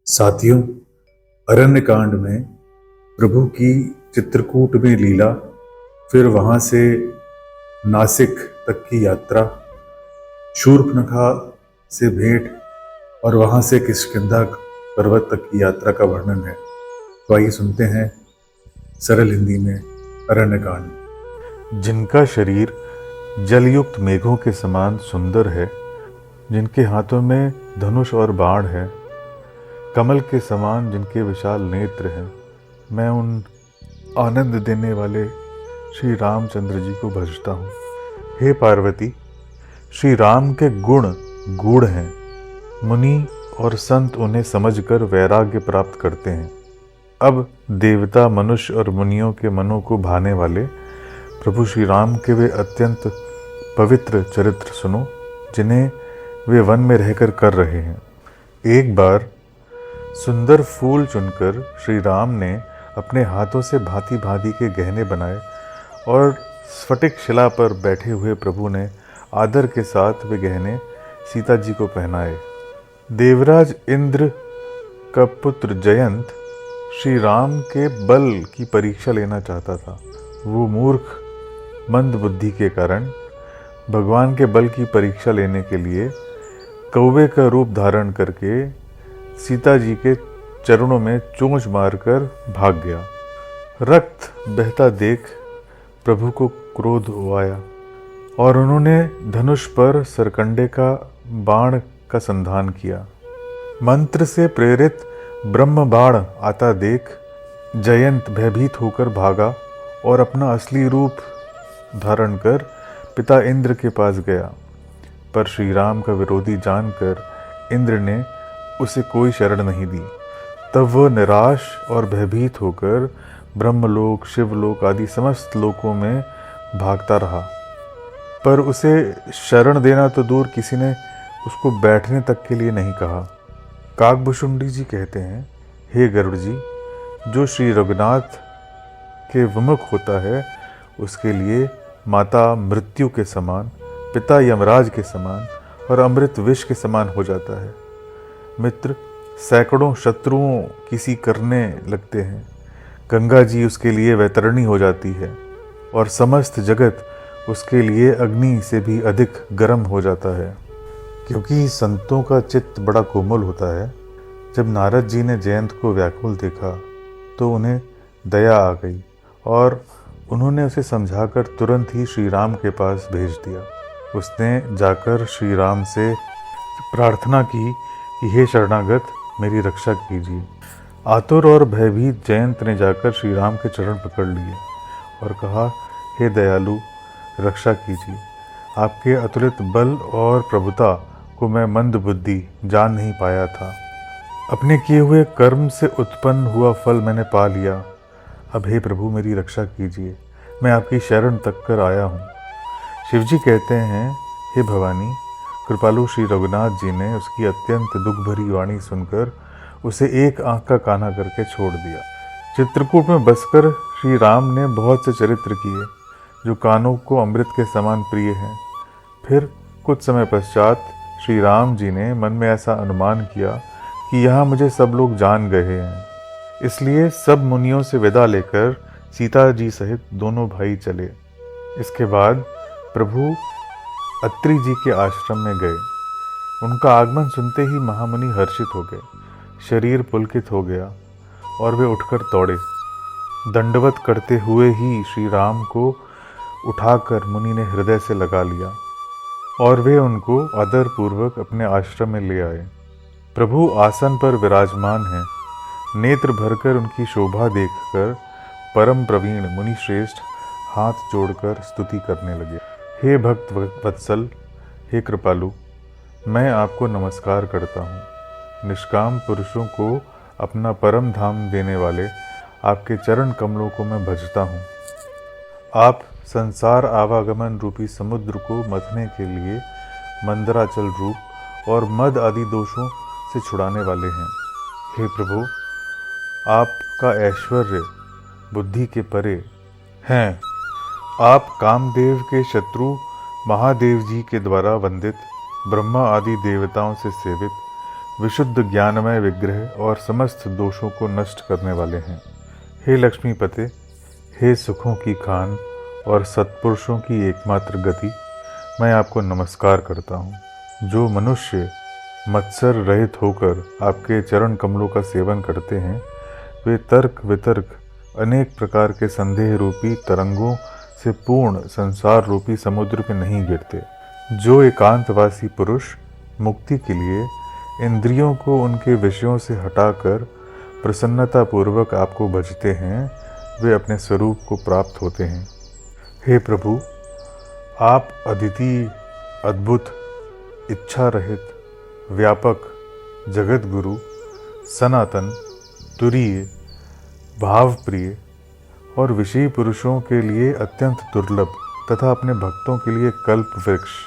साथियों, अरण्य कांड में प्रभु की चित्रकूट में लीला, फिर वहां से नासिक तक की यात्रा, शूर्पणखा से भेंट और वहां से किष्किंधा पर्वत तक की यात्रा का वर्णन है। तो आइए सुनते हैं सरल हिंदी में अरण्य कांड। जिनका शरीर जलयुक्त मेघों के समान सुंदर है, जिनके हाथों में धनुष और बाण है, कमल के समान जिनके विशाल नेत्र हैं, मैं उन आनंद देने वाले श्री रामचंद्र जी को भजता हूँ। हे पार्वती, श्री राम के गुण गूढ़ हैं। मुनि और संत उन्हें समझकर वैराग्य प्राप्त करते हैं। अब देवता, मनुष्य और मुनियों के मनों को भाने वाले प्रभु श्री राम के वे अत्यंत पवित्र चरित्र सुनो, जिन्हें वे वन में रहकर कर रहे हैं। एक बार सुंदर फूल चुनकर श्री राम ने अपने हाथों से भांति भांति के गहने बनाए और स्फटिक शिला पर बैठे हुए प्रभु ने आदर के साथ वे गहने सीता जी को पहनाए। देवराज इंद्र का पुत्र जयंत श्री राम के बल की परीक्षा लेना चाहता था। वो मूर्ख मंद बुद्धि के कारण भगवान के बल की परीक्षा लेने के लिए कौवे का रूप धारण करके सीता जी के चरणों में चोंच मारकर भाग गया। रक्त बहता देख प्रभु को क्रोध आया और उन्होंने धनुष पर सरकंडे का बाण का संधान किया। मंत्र से प्रेरित ब्रह्म बाण आता देख जयंत भयभीत होकर भागा और अपना असली रूप धारण कर पिता इंद्र के पास गया। पर श्री राम का विरोधी जानकर इंद्र ने उसे कोई शरण नहीं दी। तब वह निराश और भयभीत होकर ब्रह्मलोक, शिवलोक आदि समस्त लोकों में भागता रहा। पर उसे शरण देना तो दूर, किसी ने उसको बैठने तक के लिए नहीं कहा। काकभुशुंडी जी कहते हैं, हे गरुड़ जी, जो श्री रघुनाथ के विमुख होता है उसके लिए माता मृत्यु के समान, पिता यमराज के समान और अमृत विष के समान हो जाता है। मित्र सैकड़ों शत्रुओं की सी करने लगते हैं। गंगा जी उसके लिए वैतरणी हो जाती है और समस्त जगत उसके लिए अग्नि से भी अधिक गर्म हो जाता है। क्योंकि संतों का चित्त बड़ा कोमल होता है, जब नारद जी ने जयंत को व्याकुल देखा तो उन्हें दया आ गई और उन्होंने उसे समझाकर तुरंत ही श्री राम के पास भेज दिया। उसने जाकर श्री राम से प्रार्थना की कि हे शरणागत, मेरी रक्षा कीजिए। आतुर और भयभीत जयंत ने जाकर श्री राम के चरण पकड़ लिए और कहा, हे दयालु, रक्षा कीजिए। आपके अतुलित बल और प्रभुता को मैं मंद बुद्धि जान नहीं पाया था। अपने किए हुए कर्म से उत्पन्न हुआ फल मैंने पा लिया। अब हे प्रभु, मेरी रक्षा कीजिए, मैं आपकी शरण तक कर आया हूँ। शिवजी कहते हैं, हे भवानी, कृपालु श्री रघुनाथ जी ने उसकी अत्यंत दुख भरी वाणी सुनकर उसे एक आंख का काना करके छोड़ दिया। चित्रकूट में बसकर श्री राम ने बहुत से चरित्र किए जो कानों को अमृत के समान प्रिय हैं। फिर कुछ समय पश्चात श्री राम जी ने मन में ऐसा अनुमान किया कि यहाँ मुझे सब लोग जान गए हैं, इसलिए सब मुनियों से विदा लेकर सीता जी सहित दोनों भाई चले। इसके बाद प्रभु अत्रि जी के आश्रम में गए। उनका आगमन सुनते ही महामुनि हर्षित हो गए, शरीर पुलकित हो गया और वे उठकर दौड़े। दंडवत करते हुए ही श्री राम को उठाकर मुनि ने हृदय से लगा लिया और वे उनको आदरपूर्वक अपने आश्रम में ले आए। प्रभु आसन पर विराजमान हैं। नेत्र भरकर उनकी शोभा देखकर परम प्रवीण मुनि श्रेष्ठ हाथ जोड़कर स्तुति करने लगे। हे भक्त वत्सल, हे कृपालु, मैं आपको नमस्कार करता हूँ। निष्काम पुरुषों को अपना परम धाम देने वाले आपके चरण कमलों को मैं भजता हूँ। आप संसार आवागमन रूपी समुद्र को मथने के लिए मंदराचल रूप और मद आदि दोषों से छुड़ाने वाले हैं। हे प्रभु, आपका ऐश्वर्य बुद्धि के परे हैं। आप कामदेव के शत्रु महादेव जी के द्वारा वंदित, ब्रह्मा आदि देवताओं से सेवित, विशुद्ध ज्ञानमय विग्रह और समस्त दोषों को नष्ट करने वाले हैं। हे लक्ष्मीपते, हे सुखों की खान और सत्पुरुषों की एकमात्र गति, मैं आपको नमस्कार करता हूँ। जो मनुष्य मत्सर रहित होकर आपके चरण कमलों का सेवन करते हैं, वे तर्क वितर्क अनेक प्रकार के संदेह रूपी तरंगों से पूर्ण संसार रूपी समुद्र में नहीं गिरते। जो एकांतवासी पुरुष मुक्ति के लिए इंद्रियों को उनके विषयों से हटाकर प्रसन्नता पूर्वक आपको भजते हैं, वे अपने स्वरूप को प्राप्त होते हैं। हे प्रभु, आप अद्वितीय, अद्भुत, इच्छा रहित, व्यापक, जगत गुरु, सनातन, तुरीय, भावप्रिय और विषयी पुरुषों के लिए अत्यंत दुर्लभ तथा अपने भक्तों के लिए कल्प वृक्ष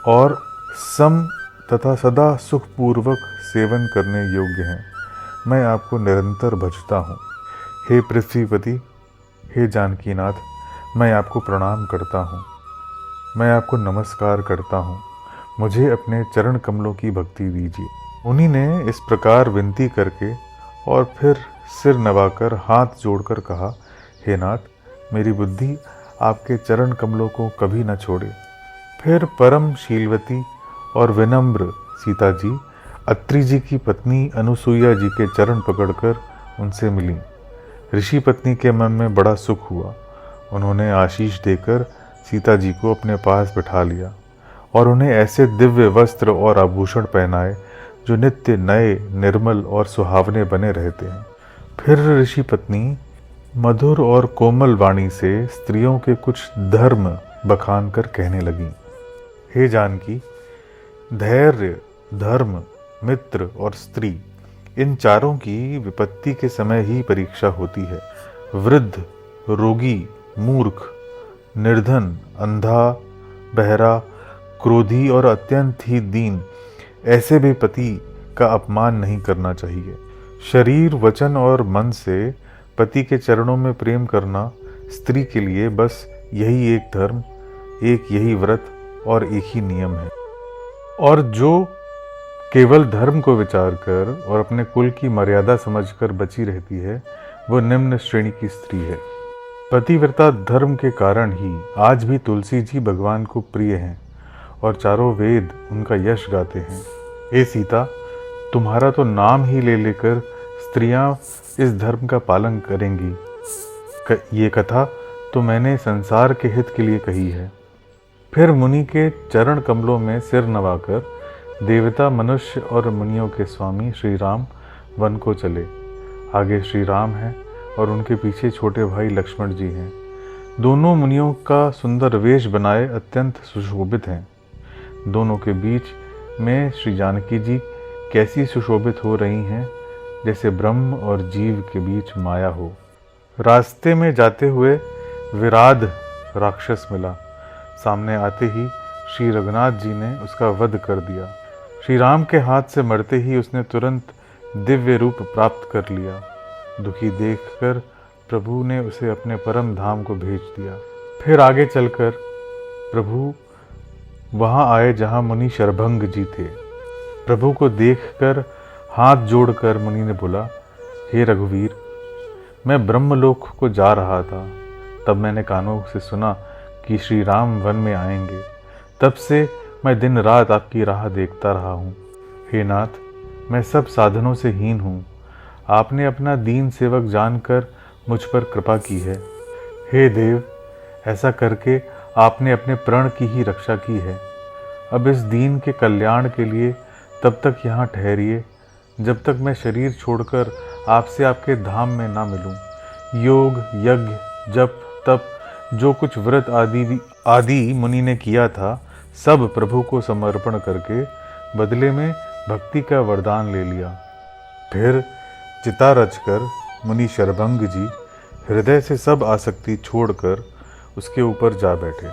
और सम तथा सदा सुखपूर्वक सेवन करने योग्य हैं। मैं आपको निरंतर भजता हूँ। हे पृथ्वीपति, हे जानकीनाथ, मैं आपको प्रणाम करता हूँ। मैं आपको नमस्कार करता हूँ। मुझे अपने चरण कमलों की भक्ति दीजिए। मुनि ने इस प्रकार विनती करके और फिर सिर नवाकर हाथ जोड़कर कहा, हे नाथ, मेरी बुद्धि आपके चरण कमलों को कभी न छोड़े। फिर परम शीलवती और विनम्र सीता जी अत्रि जी की पत्नी अनुसुईया जी के चरण पकड़कर उनसे मिली। ऋषि पत्नी के मन में बड़ा सुख हुआ। उन्होंने आशीष देकर सीता जी को अपने पास बिठा लिया और उन्हें ऐसे दिव्य वस्त्र और आभूषण पहनाए जो नित्य नए, निर्मल और सुहावने बने रहते हैं। फिर ऋषि पत्नी मधुर और कोमल वाणी से स्त्रियों के कुछ धर्म बखान कर कहने लगी। हे जानकी, धैर्य, धर्म, मित्र और स्त्री, इन चारों की विपत्ति के समय ही परीक्षा होती है। वृद्ध, रोगी, मूर्ख, निर्धन, अंधा, बहरा, क्रोधी और अत्यंत ही दीन, ऐसे भी पति का अपमान नहीं करना चाहिए। शरीर, वचन और मन से पति के चरणों में प्रेम करना स्त्री के लिए बस यही एक धर्म, एक यही व्रत और एक ही नियम है। और जो केवल धर्म को विचार कर और अपने कुल की मर्यादा समझकर बची रहती है, वो निम्न श्रेणी की स्त्री है। पतिव्रता धर्म के कारण ही आज भी तुलसी जी भगवान को प्रिय हैं और चारों वेद उनका यश गाते हैं। हे सीता, तुम्हारा तो नाम ही ले लेकर स्त्रियां इस धर्म का पालन करेंगी। ये कथा तो मैंने संसार के हित के लिए कही है। फिर मुनि के चरण कमलों में सिर नवाकर देवता, मनुष्य और मुनियों के स्वामी श्री राम वन को चले। आगे श्री राम हैं और उनके पीछे छोटे भाई लक्ष्मण जी हैं। दोनों मुनियों का सुंदर वेश बनाए अत्यंत सुशोभित हैं। दोनों के बीच में श्री जानकी जी कैसी सुशोभित हो रही हैं, जैसे ब्रह्म और जीव के बीच माया हो। रास्ते में जाते हुए विराध राक्षस मिला। सामने आते ही श्री रघुनाथ जी ने उसका वध कर दिया। श्री राम के हाथ से मरते ही उसने तुरंत दिव्य रूप प्राप्त कर लिया। दुखी देखकर प्रभु ने उसे अपने परम धाम को भेज दिया। फिर आगे चलकर प्रभु वहां आए जहां मुनि शरभंग जी थे। प्रभु को देखकर हाथ जोड़कर मुनि ने बोला, हे रघुवीर, मैं ब्रह्मलोक को जा रहा था। तब मैंने कानों से सुना कि श्री राम वन में आएंगे। तब से मैं दिन रात आपकी राह देखता रहा हूँ। हे नाथ, मैं सब साधनों से हीन हूँ। आपने अपना दीन सेवक जानकर मुझ पर कृपा की है। हे देव, ऐसा करके आपने अपने प्रण की ही रक्षा की है। अब इस दीन के कल्याण के लिए तब तक यहाँ ठहरिए जब तक मैं शरीर छोड़कर आपसे आपके धाम में ना मिलूं। योग, यज्ञ, जप, तप, जो कुछ व्रत आदि मुनि ने किया था, सब प्रभु को समर्पण करके बदले में भक्ति का वरदान ले लिया। फिर चिता रचकर मुनि शरभंग जी हृदय से सब आसक्ति छोड़कर उसके ऊपर जा बैठे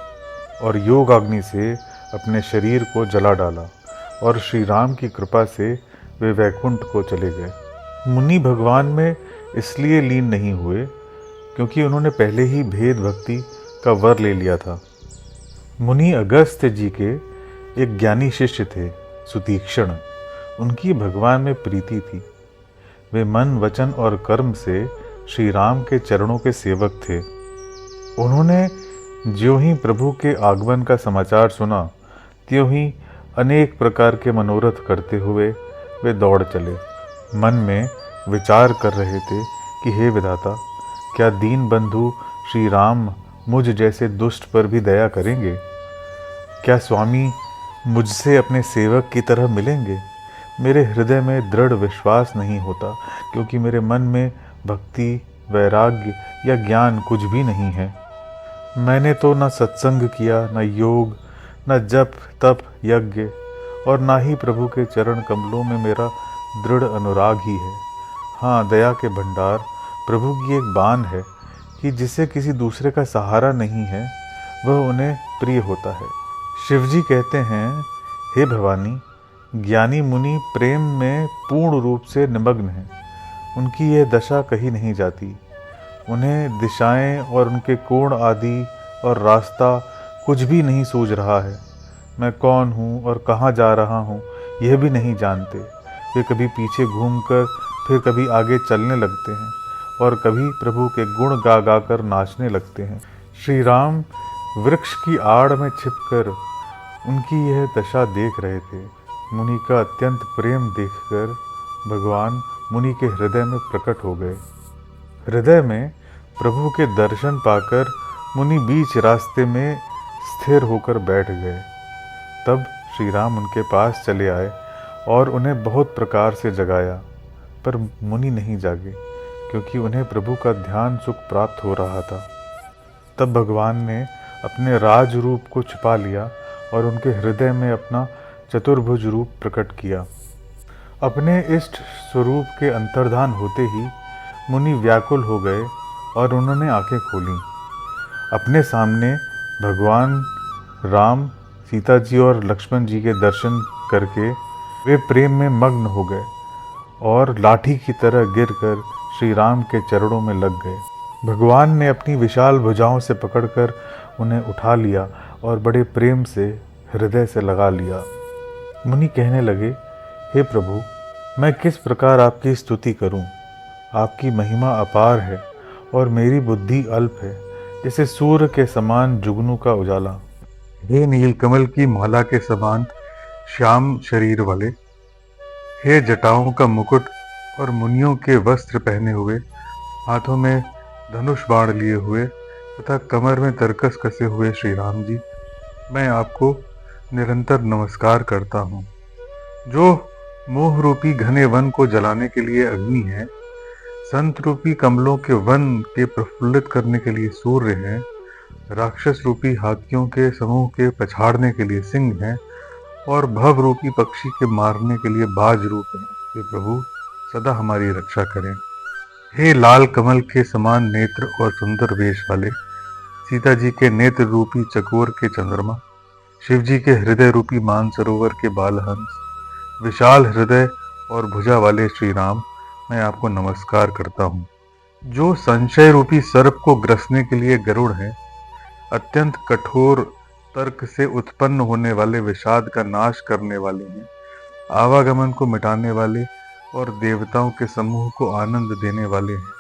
और योग अग्नि से अपने शरीर को जला डाला और श्री राम की कृपा से वे वैकुंठ को चले गए। मुनि भगवान में इसलिए लीन नहीं हुए क्योंकि उन्होंने पहले ही भेद भक्ति का वर ले लिया था। मुनि अगस्त्य जी के एक ज्ञानी शिष्य थे, सुतीक्ष्ण। उनकी भगवान में प्रीति थी। वे मन, वचन और कर्म से श्री राम के चरणों के सेवक थे। उन्होंने ज्यों ही प्रभु के आगमन का समाचार सुना, त्यों ही अनेक प्रकार के मनोरथ करते हुए वे दौड़ चले। मन में विचार कर रहे थे कि हे विधाता, क्या दीन बंधु श्री राम मुझ जैसे दुष्ट पर भी दया करेंगे? क्या स्वामी मुझसे अपने सेवक की तरह मिलेंगे? मेरे हृदय में दृढ़ विश्वास नहीं होता, क्योंकि मेरे मन में भक्ति, वैराग्य या ज्ञान कुछ भी नहीं है। मैंने तो न सत्संग किया, न योग, न जप तप यज्ञ, और ना ही प्रभु के चरण कमलों में मेरा दृढ़ अनुराग ही है। हाँ, दया के भंडार प्रभु की एक बान है कि जिसे किसी दूसरे का सहारा नहीं है, वह उन्हें प्रिय होता है। शिवजी कहते हैं, हे भवानी, ज्ञानी मुनि प्रेम में पूर्ण रूप से निमग्न हैं। उनकी यह दशा कही नहीं जाती। उन्हें दिशाएं और उनके कोण आदि और रास्ता कुछ भी नहीं सूझ रहा है। मैं कौन हूँ और कहाँ जा रहा हूँ यह भी नहीं जानते। वे कभी पीछे घूमकर फिर कभी आगे चलने लगते हैं और कभी प्रभु के गुण गा गा कर नाचने लगते हैं। श्री राम वृक्ष की आड़ में छिपकर उनकी यह दशा देख रहे थे। मुनि का अत्यंत प्रेम देखकर भगवान मुनि के हृदय में प्रकट हो गए। हृदय में प्रभु के दर्शन पाकर मुनि बीच रास्ते में स्थिर होकर बैठ गए। तब श्री राम उनके पास चले आए और उन्हें बहुत प्रकार से जगाया, पर मुनि नहीं जागे, क्योंकि उन्हें प्रभु का ध्यान सुख प्राप्त हो रहा था। तब भगवान ने अपने राज रूप को छिपा लिया और उनके हृदय में अपना चतुर्भुज रूप प्रकट किया। अपने इष्ट स्वरूप के अंतर्धान होते ही मुनि व्याकुल हो गए और उन्होंने आंखें खोलीं। अपने सामने भगवान राम, सीता जी और लक्ष्मण जी के दर्शन करके वे प्रेम में मग्न हो गए और लाठी की तरह गिरकर श्री राम के चरणों में लग गए। भगवान ने अपनी विशाल भुजाओं से पकड़कर उन्हें उठा लिया और बड़े प्रेम से हृदय से लगा लिया। मुनि कहने लगे, हे प्रभु, मैं किस प्रकार आपकी स्तुति करूं? आपकी महिमा अपार है और मेरी बुद्धि अल्प है, जैसे सूर्य के समान जुगनू का उजाला। हे नीलकमल की माला के समान श्याम शरीर वाले, हे जटाओं का मुकुट और मुनियों के वस्त्र पहने हुए, हाथों में धनुष बाण लिए हुए तथा कमर में तरकस कसे हुए श्री राम जी, मैं आपको निरंतर नमस्कार करता हूँ। जो मोह रूपी घने वन को जलाने के लिए अग्नि है, संत रूपी कमलों के वन के प्रफुल्लित करने के लिए सूर्य है, राक्षस रूपी हाथियों के समूह के पछाड़ने के लिए सिंह है और भव रूपी पक्षी के मारने के लिए बाज रूप है। हे प्रभु, सदा हमारी रक्षा करें। हे लाल कमल के समान नेत्र और सुंदर वेश वाले, सीता जी के नेत्र रूपी चकोर के चंद्रमा, शिव जी के हृदय रूपी मानसरोवर के बालहंस, विशाल हृदय और भुजा वाले श्री राम, मैं आपको नमस्कार करता हूँ। जो संशय रूपी सर्प को ग्रसने के लिए गरुड़ है, अत्यंत कठोर तर्क से उत्पन्न होने वाले विषाद का नाश करने वाले हैं, आवागमन को मिटाने वाले और देवताओं के समूह को आनंद देने वाले हैं।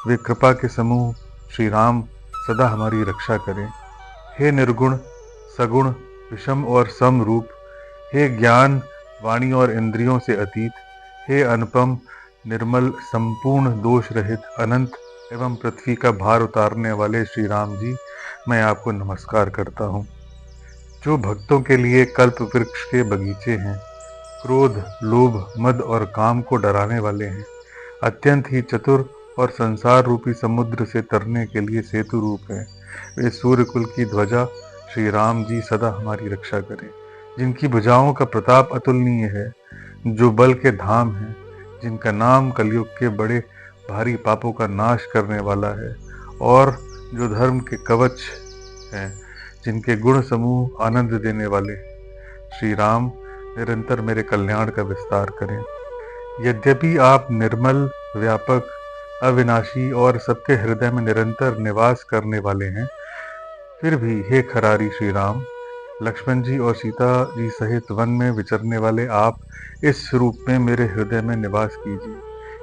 वे कृपा के समूह श्री राम, सदा हमारी रक्षा करें। हे निर्गुण, सगुण, विषम और सम रूप, हे ज्ञान, वाणी और इंद्रियों से अतीत, हे अनुपम, निर्मल, संपूर्ण दोष रहित, अनंत एवं पृथ्वी का भार उतारने वाले श्री राम जी, मैं आपको नमस्कार करता हूँ। जो भक्तों के लिए कल्प वृक्ष के बगीचे हैं, क्रोध, लोभ, मद और काम को डराने वाले हैं, अत्यंत ही चतुर और संसार रूपी समुद्र से तरने के लिए सेतु रूप है, वे सूर्य कुल की ध्वजा श्री राम जी, सदा हमारी रक्षा करें। जिनकी भुजाओं का प्रताप अतुलनीय है, जो बल के धाम है, जिनका नाम कलयुग के बड़े भारी पापों का नाश करने वाला है और जो धर्म के कवच हैं, जिनके गुण समूह आनंद देने वाले, श्री राम निरंतर मेरे कल्याण का विस्तार करें। यद्यपि आप निर्मल, व्यापक, अविनाशी और सबके हृदय में निरंतर निवास करने वाले हैं, फिर भी हे खरारी श्री राम, लक्ष्मण जी और सीता जी सहित वन में विचरने वाले आप इस रूप में मेरे हृदय में निवास कीजिए।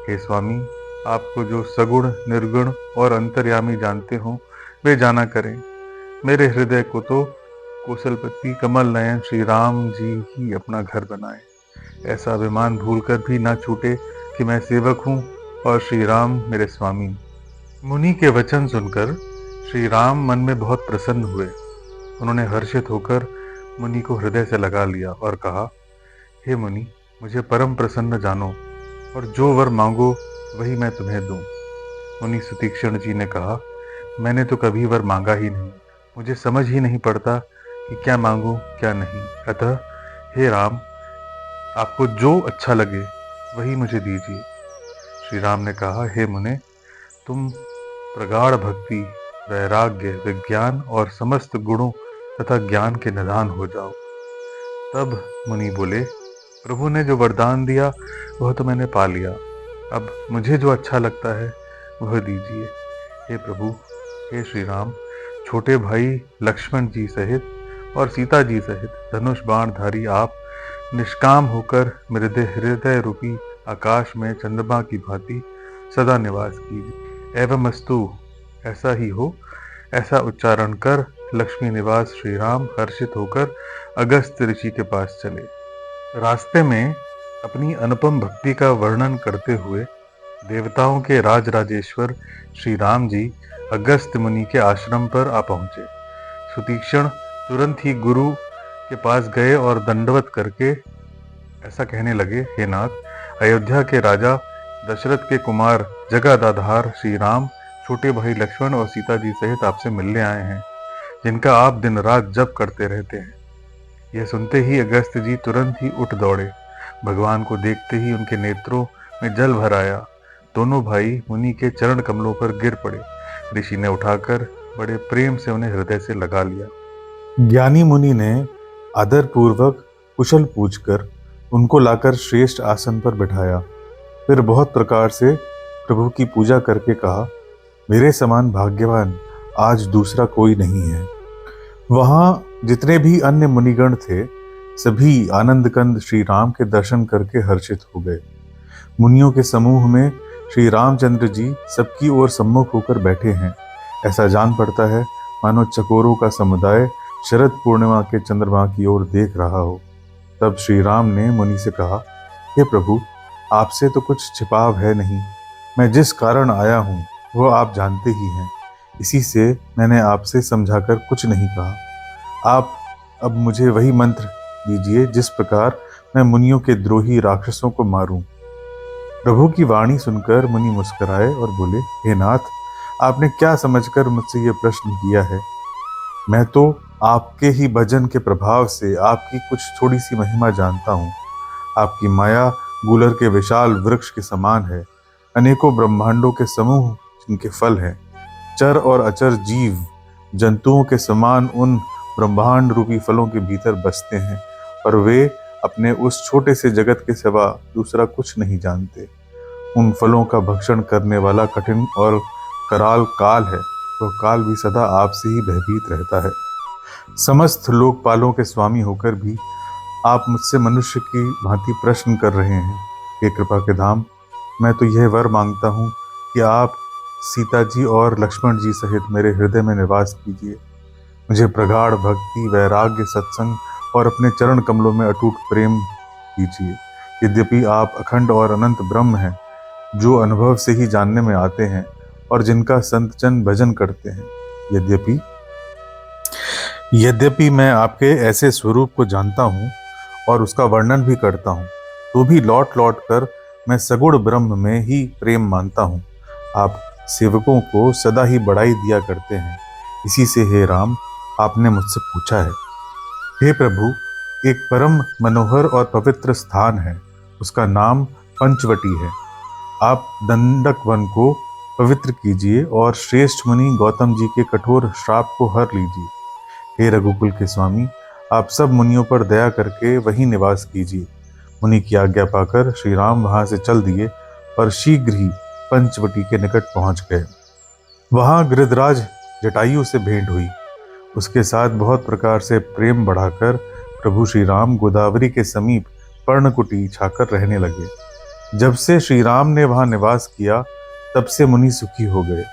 हे स्वामी, आपको जो सगुण, निर्गुण और अंतर्यामी जानते हो वे जाना करें। मेरे हृदय को तो कौशलपति कमल नयन श्री राम जी ही अपना घर बनाए। ऐसा अभिमान भूलकर भी ना छूटे कि मैं सेवक हूँ और श्री राम मेरे स्वामी। मुनि के वचन सुनकर श्री राम मन में बहुत प्रसन्न हुए। उन्होंने हर्षित होकर मुनि को हृदय से लगा लिया और कहा, हे मुनि, मुझे परम प्रसन्न जानो और जो वर मांगो वही मैं तुम्हें दूं। मुनि सुतीक्षण जी ने कहा, मैंने तो कभी वर मांगा ही नहीं, मुझे समझ ही नहीं पड़ता कि क्या मांगूं क्या नहीं। अतः हे राम, आपको जो अच्छा लगे वही मुझे दीजिए। श्री राम ने कहा, हे मुने, तुम प्रगाढ़ भक्ति, वैराग्य, विज्ञान और समस्त गुणों तथा ज्ञान के निधान हो जाओ। तब मुनि बोले, प्रभु ने जो वरदान दिया वह तो मैंने पा लिया, अब मुझे जो अच्छा लगता है वह दीजिए। हे प्रभु, हे श्री राम, छोटे भाई लक्ष्मण जी सहित और सीता जी सहित धनुष बाणधारी आप निष्काम होकर मेरे हृदय रूपी आकाश में चंद्रमा की भांति सदा निवास कीजिए। एवं अस्तु, ऐसा ही हो। ऐसा उच्चारण कर लक्ष्मी निवास श्री राम हर्षित होकर अगस्त्य ऋषि के पास चले। रास्ते में अपनी अनुपम भक्ति का वर्णन करते हुए देवताओं के राजराजेश्वर श्री राम जी अगस्त्य मुनि के आश्रम पर आ पहुंचे। सुतीक्षण तुरंत ही गुरु के पास गए और दंडवत करके ऐसा कहने लगे, हे नाथ, अयोध्या के राजा दशरथ के कुमार जगदाधार श्री राम छोटे भाई लक्ष्मण और सीता जी सहित आपसे मिलने आए हैं, जिनका आप दिन रात जप करते रहते हैं। यह सुनते ही अगस्त्य जी तुरंत ही उठ दौड़े। भगवान को देखते ही उनके नेत्रों में जल भर आया। दोनों भाई मुनि के चरण कमलों पर गिर पड़े। ऋषि ने उठाकर बड़े प्रेम से उन्हें हृदय से लगा लिया। ज्ञानी मुनि ने आदर पूर्वक कुशल पूछकर उनको लाकर श्रेष्ठ आसन पर बिठाया। फिर बहुत प्रकार से प्रभु की पूजा करके कहा, मेरे समान भाग्यवान आज दूसरा कोई नहीं है। वहाँ जितने भी अन्य मुनिगण थे सभी आनंद कंद श्री राम के दर्शन करके हर्षित हो गए। मुनियों के समूह में श्री रामचंद्र जी सबकी ओर सम्मुख होकर बैठे हैं। ऐसा जान पड़ता है मानो चकोरों का समुदाय शरद पूर्णिमा के चंद्रमा की ओर देख रहा हो। तब श्री राम ने मुनि से कहा, हे प्रभु, आपसे तो कुछ छिपाव है नहीं। मैं जिस कारण आया हूँ वह आप जानते ही हैं। इसी से मैंने आपसे समझाकर कुछ नहीं कहा। आप अब मुझे वही मंत्र दीजिए जिस प्रकार मैं मुनियों के द्रोही राक्षसों को मारूं। प्रभु की वाणी सुनकर मुनि मुस्कुराए और बोले, हे नाथ, आपने क्या समझकर मुझसे यह प्रश्न किया है? मैं तो आपके ही भजन के प्रभाव से आपकी कुछ थोड़ी सी महिमा जानता हूँ। आपकी माया गूलर के विशाल वृक्ष के समान है। अनेकों ब्रह्मांडों के समूह जिनके फल हैं। चर और अचर जीव जंतुओं के समान उन ब्रह्मांड रूपी फलों के भीतर बसते हैं और वे अपने उस छोटे से जगत के सिवा दूसरा कुछ नहीं जानते। उन फलों का भक्षण करने वाला कठिन और कराल काल है। वह काल भी सदा आपसे ही भयभीत रहता है। समस्त लोकपालों के स्वामी होकर भी आप मुझसे मनुष्य की भांति प्रश्न कर रहे हैं। हे कृपा के धाम, मैं तो यह वर मांगता हूँ कि आप सीता जी और लक्ष्मण जी सहित मेरे हृदय में निवास कीजिए। मुझे प्रगाढ़ भक्ति, वैराग्य, सत्संग और अपने चरण कमलों में अटूट प्रेम कीजिए। यद्यपि आप अखंड और अनंत ब्रह्म हैं, जो अनुभव से ही जानने में आते हैं और जिनका संत जन भजन करते हैं। यद्यपि मैं आपके ऐसे स्वरूप को जानता हूँ और उसका वर्णन भी करता हूँ, तो भी लौट लौट कर मैं सगुण ब्रह्म में ही प्रेम मानता हूँ। आप सेवकों को सदा ही बढ़ाई दिया करते हैं। इसी से हे राम, आपने मुझसे पूछा है। हे प्रभु, एक परम मनोहर और पवित्र स्थान है, उसका नाम पंचवटी है। आप दंडक वन को पवित्र कीजिए और श्रेष्ठ मुनि गौतम जी के कठोर श्राप को हर लीजिए। हे रघुकुल के स्वामी, आप सब मुनियों पर दया करके वहीं निवास कीजिए। मुनि की आज्ञा पाकर श्री राम वहां से चल दिए और शीघ्र ही पंचवटी के निकट पहुंच गए। वहां गिरिधराज जटायु से भेंट हुई। उसके साथ बहुत प्रकार से प्रेम बढ़ाकर प्रभु श्री राम गोदावरी के समीप पर्णकुटी छाकर रहने लगे। जब से श्री राम ने वहां निवास किया तब से मुनि सुखी हो गए।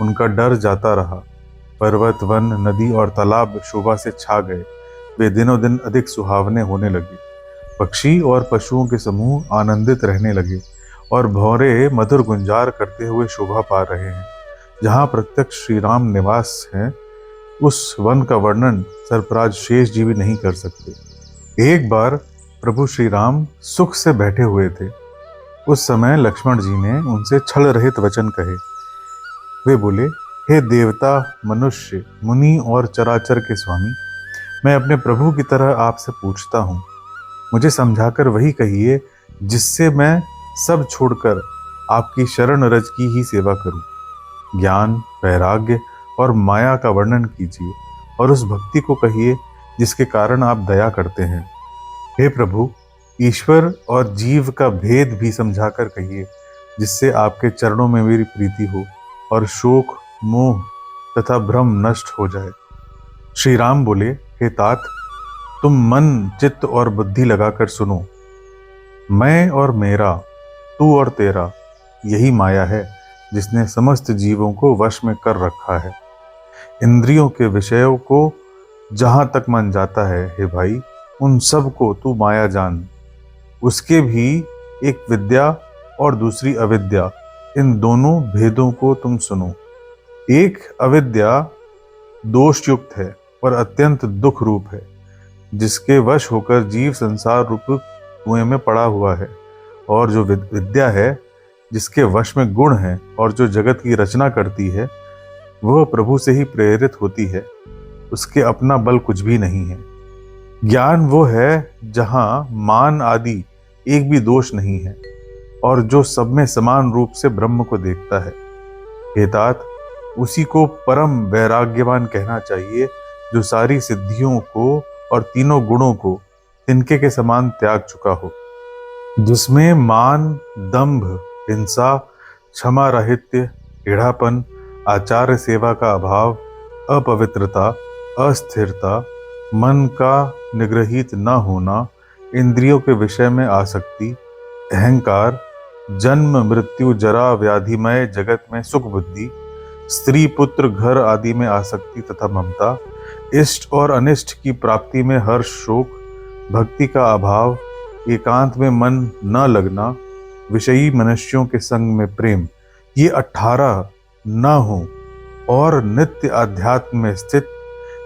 उनका डर जाता रहा। पर्वत, वन, नदी और तालाब शोभा से छा गए। वे दिनों दिन अधिक सुहावने होने लगे। पक्षी और पशुओं के समूह आनंदित रहने लगे और भौरे मधुर गुंजार करते हुए शोभा पा रहे हैं। जहाँ प्रत्यक्ष श्री राम निवास है उस वन का वर्णन सर्पराज शेष जी भी नहीं कर सकते। एक बार प्रभु श्री राम सुख से बैठे हुए थे। उस समय लक्ष्मण जी ने उनसे छल रहित वचन कहे। वे बोले, हे देवता, मनुष्य, मुनि और चराचर के स्वामी, मैं अपने प्रभु की तरह आपसे पूछता हूँ। मुझे समझाकर वही कहिए जिससे मैं सब छोड़कर आपकी शरण रज की ही सेवा करूं। ज्ञान, वैराग्य और माया का वर्णन कीजिए और उस भक्ति को कहिए जिसके कारण आप दया करते हैं। हे प्रभु, ईश्वर और जीव का भेद भी समझाकर कहिए जिससे आपके चरणों में मेरी प्रीति हो और शोक, मोह तथा भ्रम नष्ट हो जाए। श्री राम बोले, हे तात, तुम मन, चित्त और बुद्धि लगाकर सुनो। मैं और मेरा, तू और तेरा, यही माया है जिसने समस्त जीवों को वश में कर रखा है। इंद्रियों के विषयों को जहां तक मन जाता है, हे भाई, उन सब को तू माया जान। उसके भी एक विद्या और दूसरी अविद्या, इन दोनों भेदों को तुम सुनो। एक अविद्या दोष युक्त है और अत्यंत दुख रूप है, जिसके वश होकर जीव संसार रूप कुएं में पड़ा हुआ है। और जो विद्या है, जिसके वश में गुण है और जो जगत की रचना करती है, वह प्रभु से ही प्रेरित होती है। उसके अपना बल कुछ भी नहीं है। ज्ञान वो है जहां मान आदि एक भी दोष नहीं है और जो सब में समान रूप से ब्रह्म को देखता है। हे तात, उसी को परम वैराग्यवान कहना चाहिए जो सारी सिद्धियों को और तीनों गुणों को तिनके के समान त्याग चुका हो, जिसमें मान, दंभ, हिंसा, क्षमा राहित्य, टेढ़ापन, आचार्य सेवा का अभाव, अपवित्रता, अस्थिरता, मन का निग्रहित न होना, इंद्रियों के विषय में आसक्ति, अहंकार, जन्म, मृत्यु, जरा, व्याधिमय जगत में सुख बुद्धि, स्त्री, पुत्र, घर आदि में आसक्ति तथा ममता, इष्ट और अनिष्ट की प्राप्ति में हर्ष, शोक, भक्ति का अभाव, एकांत में मन न लगना, विषयी मनुष्यों के संग में प्रेम, ये 18 न हो और नित्य अध्यात्म में स्थित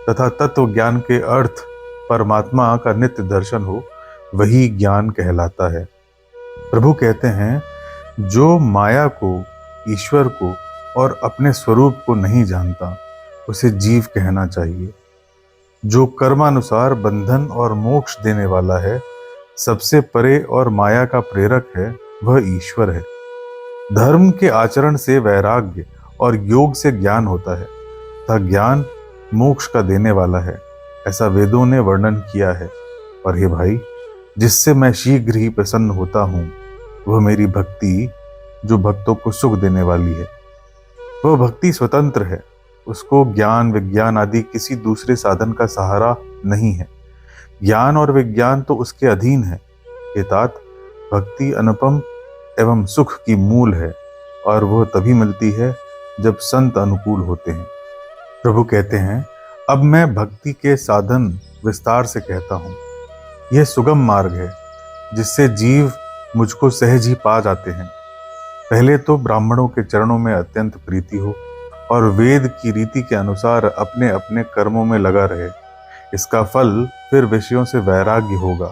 तथा तत्व ज्ञान के अर्थ परमात्मा का नित्य दर्शन हो, वही ज्ञान कहलाता है। प्रभु कहते हैं, जो माया को, ईश्वर को और अपने स्वरूप को नहीं जानता, उसे जीव कहना चाहिए। जो कर्मानुसार बंधन और मोक्ष देने वाला है, सबसे परे और माया का प्रेरक है, वह ईश्वर है। धर्म के आचरण से वैराग्य और योग से ज्ञान होता है तथा ज्ञान मोक्ष का देने वाला है, ऐसा वेदों ने वर्णन किया है। और हे भाई, जिससे मैं शीघ्र ही प्रसन्न होता हूँ, वह मेरी भक्ति जो भक्तों को सुख देने वाली है। वह भक्ति स्वतंत्र है, उसको ज्ञान, विज्ञान आदि किसी दूसरे साधन का सहारा नहीं है। ज्ञान और विज्ञान तो उसके अधीन है। हे तात, भक्ति अनुपम एवं सुख की मूल है और वह तभी मिलती है जब संत अनुकूल होते हैं। प्रभु कहते हैं, अब मैं भक्ति के साधन विस्तार से कहता हूँ। यह सुगम मार्ग है जिससे जीव मुझको सहज ही पा जाते हैं। पहले तो ब्राह्मणों के चरणों में अत्यंत प्रीति हो और वेद की रीति के अनुसार अपने अपने कर्मों में लगा रहे। इसका फल फिर विषयों से वैराग्य होगा।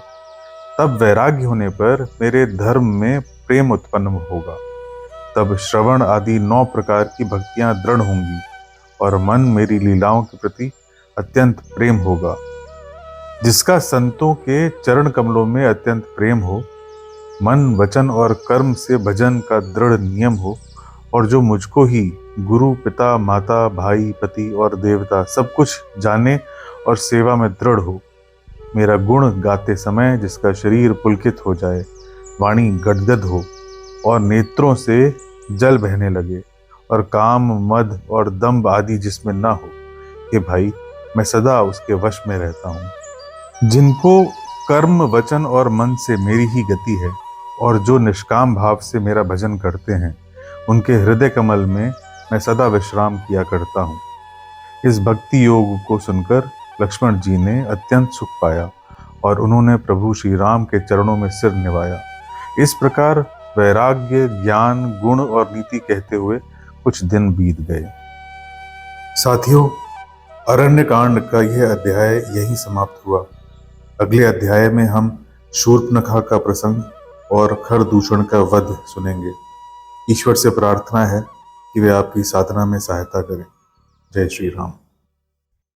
तब वैराग्य होने पर मेरे धर्म में प्रेम उत्पन्न होगा। तब श्रवण आदि 9 प्रकार की भक्तियां दृढ़ होंगी और मन मेरी लीलाओं के प्रति अत्यंत प्रेम होगा। जिसका संतों के चरण कमलों में अत्यंत प्रेम हो, मन, वचन और कर्म से भजन का दृढ़ नियम हो और जो मुझको ही गुरु, पिता, माता, भाई, पति और देवता सब कुछ जाने और सेवा में दृढ़ हो। मेरा गुण गाते समय जिसका शरीर पुलकित हो जाए, वाणी गदगद हो और नेत्रों से जल बहने लगे और काम, मद और दंभ आदि जिसमें ना हो। हे भाई, मैं सदा उसके वश में रहता हूँ। जिनको कर्म वचन और मन से मेरी ही गति है और जो निष्काम भाव से मेरा भजन करते हैं, उनके हृदय कमल में मैं सदा विश्राम किया करता हूँ। इस भक्ति योग को सुनकर लक्ष्मण जी ने अत्यंत सुख पाया और उन्होंने प्रभु श्री राम के चरणों में सिर निवाया। इस प्रकार वैराग्य, ज्ञान, गुण और नीति कहते हुए कुछ दिन बीत गए। साथियों, अरण्य कांड का यह अध्याय यही समाप्त हुआ। अगले अध्याय में हम शूर्पणखा का प्रसंग और खरदूषण का वध सुनेंगे। ईश्वर से प्रार्थना है कि वे आपकी साधना में सहायता करें। जय श्री राम।